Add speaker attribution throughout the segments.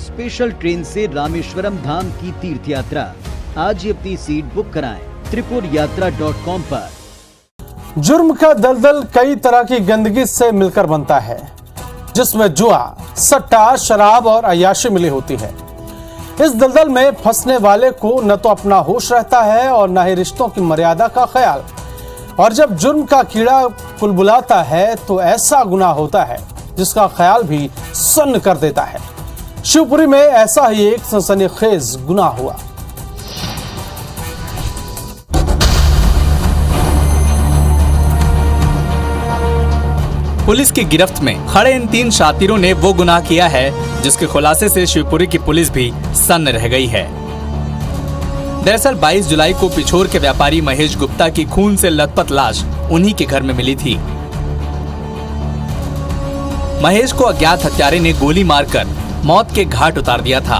Speaker 1: Special train से रामेश्वरम धाम की तीर्थ यात्रा। आज ही अपनी सीट बुक कराएं tripurayatra.com पर।
Speaker 2: जुर्म का दलदल कई तरह की गंदगी से मिलकर बनता है, जिसमें जुआ, सट्टा, शराब और अय्याशी मिली होती है। इस दलदल में फंसने वाले को न तो अपना होश रहता है और न ही रिश्तों की मर्यादा का ख्याल। और जब जुर्म का कीड़ा कुलबुलाता है तो ऐसा गुनाह होता है जिसका ख्याल भी सन्न कर देता है। शिवपुरी में ऐसा ही एक सनसनीखेज गुनाह हुआ।
Speaker 3: पुलिस की गिरफ्त में खड़े इन 3 शातिरों ने वो गुनाह किया है जिसके खुलासे से शिवपुरी की पुलिस भी सन्न रह गई है। दरअसल 22 जुलाई को पिछोर के व्यापारी महेश गुप्ता की खून से लथपथ लाश उन्हीं के घर में मिली थी। महेश को अज्ञात हत्यारे ने गोली मारकर मौत के घाट उतार दिया था।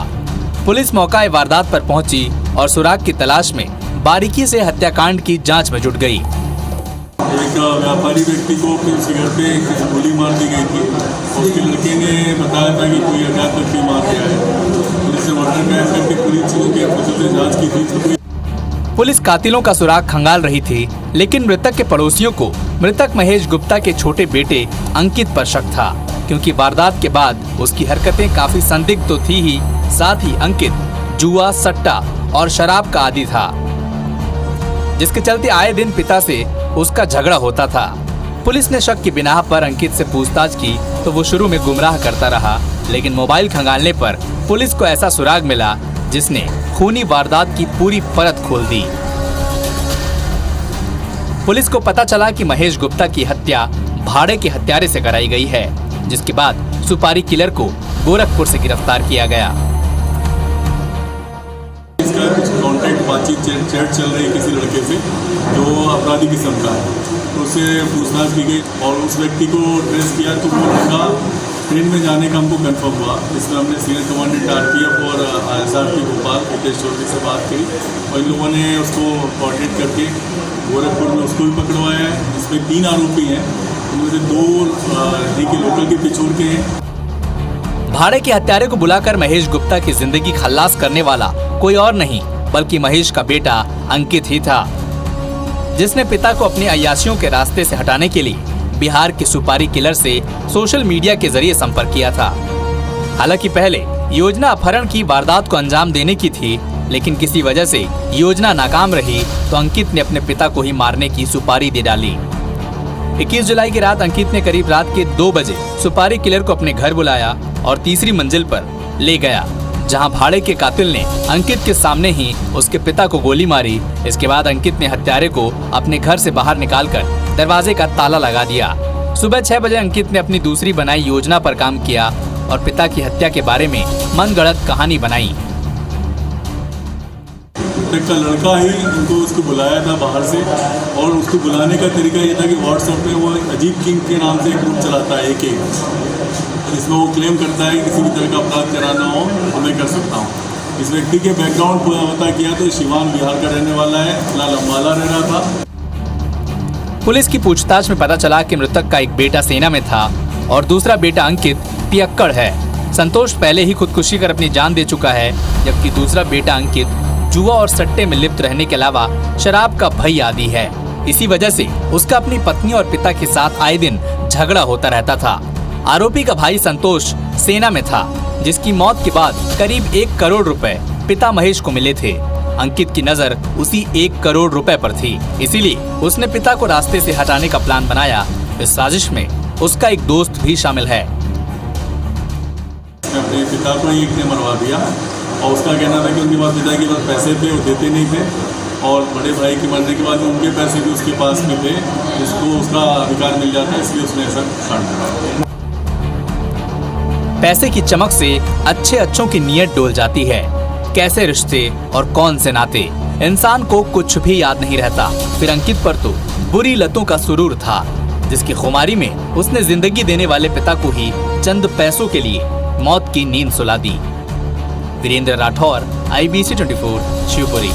Speaker 3: पुलिस मौका वारदात पर पहुंची और सुराग की तलाश में बारीकी से हत्याकांड की जांच में जुट गई।
Speaker 4: एक व्यापारी व्यक्ति को उसके घर पे गोली मार दी गई थी। उसके लड़के ने बताया था कि कोई अज्ञात व्यक्ति मार दिया है। पुलिस ने मर्डर केस करके पूरी चीजों की अफसर से जांच की थी।
Speaker 3: पुलिस कातिलों का सुराग खंगाल रही थी, लेकिन मृतक के पड़ोसियों को मृतक महेश गुप्ता के छोटे बेटे अंकित पर शक था, क्योंकि वारदात के बाद उसकी हरकतें काफी संदिग्ध तो थी ही, साथ ही अंकित जुआ, सट्टा और शराब का आदी था, जिसके चलते आए दिन पिता से उसका झगड़ा होता था। पुलिस ने शक की बिना पर अंकित से पूछताछ की तो वो शुरू में गुमराह करता रहा, लेकिन मोबाइल खंगालने पर पुलिस को ऐसा सुराग मिला जिसने खूनी वारदात की पूरी परत खोल दी। पुलिस को पता चला कि महेश गुप्ता की हत्या भाड़े के हत्यारे से कराई गई है, जिसके बाद सुपारी किलर को गोरखपुर से गिरफ्तार किया गया।
Speaker 4: इसका कुछ कॉन्टैक्ट बातचीत चैट चल रही है किसी लड़के से जो अपराधी किस्म का है, तो उससे पूछताछ की गई और उस व्यक्ति को ट्रेस किया तो वो लड़का ट्रेन में जाने का हमको कंफर्म हुआ। इसमें हमने सीनियर कमांडेंट आरपीएफ और ISRP भोपाल हितेश चौधरी से बात करी और इन लोगों ने उसको कोऑर्डिनेट करके गोरखपुर में उसको भी पकड़वाया है। इसमें 3 आरोपी हैं, उनमें से 2 के लोकल के पिछोर के हैं।
Speaker 3: भाड़े के हत्यारे को बुलाकर महेश गुप्ता की जिंदगी खल्लास करने वाला कोई और नहीं बल्कि महेश का बेटा अंकित ही था, जिसने पिता को अपनी अय्याशियों के रास्ते से हटाने के लिए बिहार के सुपारी किलर से सोशल मीडिया के जरिए संपर्क किया था। हालांकि पहले योजना अपहरण की वारदात को अंजाम देने की थी, लेकिन किसी वजह से योजना नाकाम रही तो अंकित ने अपने पिता को ही मारने की सुपारी दे डाली। 21 जुलाई की रात अंकित ने करीब रात के 2 बजे सुपारी किलर को अपने घर बुलाया और तीसरी मंजिल पर ले गया, जहां भाड़े के कातिल ने अंकित के सामने ही उसके पिता को गोली मारी। इसके बाद अंकित ने हत्यारे को अपने घर से बाहर निकालकर दरवाजे का ताला लगा दिया। सुबह 6 बजे अंकित ने अपनी दूसरी बनाई योजना पर काम किया और पिता की हत्या के बारे में मनगढ़ंत कहानी बनाई।
Speaker 4: का लड़का ही उनको उसको बुलाया था बाहर से और उसको बुलाने का तरीका ये था कि व्हाट्सएप पे वो अजीब किंग के नाम से एक ग्रुप चलाता है एक जिसमें वो क्लेम करता है कि किसी भी तरह का अपराध कराना हो तो मैं कर सकता हूँ। इस व्यक्ति के बैकग्राउंड को पता किया तो शिवान बिहार का रहने वाला है, फिलहाल अम्बाला रह रहा था।
Speaker 3: पुलिस की पूछताछ में पता चला कि मृतक का एक बेटा सेना में था और दूसरा बेटा अंकित पियक्कड़ है। संतोष पहले ही खुदकुशी कर अपनी जान दे चुका है, जबकि दूसरा बेटा अंकित जुआ और सट्टे में लिप्त रहने के अलावा शराब का भय आदी है। इसी वजह से उसका अपनी पत्नी और पिता के साथ आए दिन झगड़ा होता रहता था। आरोपी का भाई संतोष सेना में था, जिसकी मौत के बाद करीब 1 करोड़ रुपए पिता महेश को मिले थे। अंकित की नजर उसी 1 करोड़ रुपए पर थी, इसीलिए उसने पिता को रास्ते से हटाने का प्लान बनाया। इस साजिश में उसका एक दोस्त भी शामिल है।
Speaker 4: अपने पिता को ही एक ने मरवा दिया और उसका कहना था कि उनके पास पिता के पास पैसे थे, वो देते नहीं थे और बड़े भाई के मरने के बाद उनके पैसे भी उसके पास में थे, जिसको उसका अधिकार मिल जाता है, इसलिए उसने ऐसा कांड करा।
Speaker 3: पैसे की चमक से अच्छों की नीयत डोल जाती है। कैसे रिश्ते और कौन से नाते, इंसान को कुछ भी याद नहीं रहता। फिर अंकित पर तो बुरी लतों का सुरूर था, जिसकी खुमारी में उसने जिंदगी देने वाले पिता को ही चंद पैसों के लिए मौत की नींद सुला दी। वीरेंद्र राठौर, IBC 24, शिवपुरी।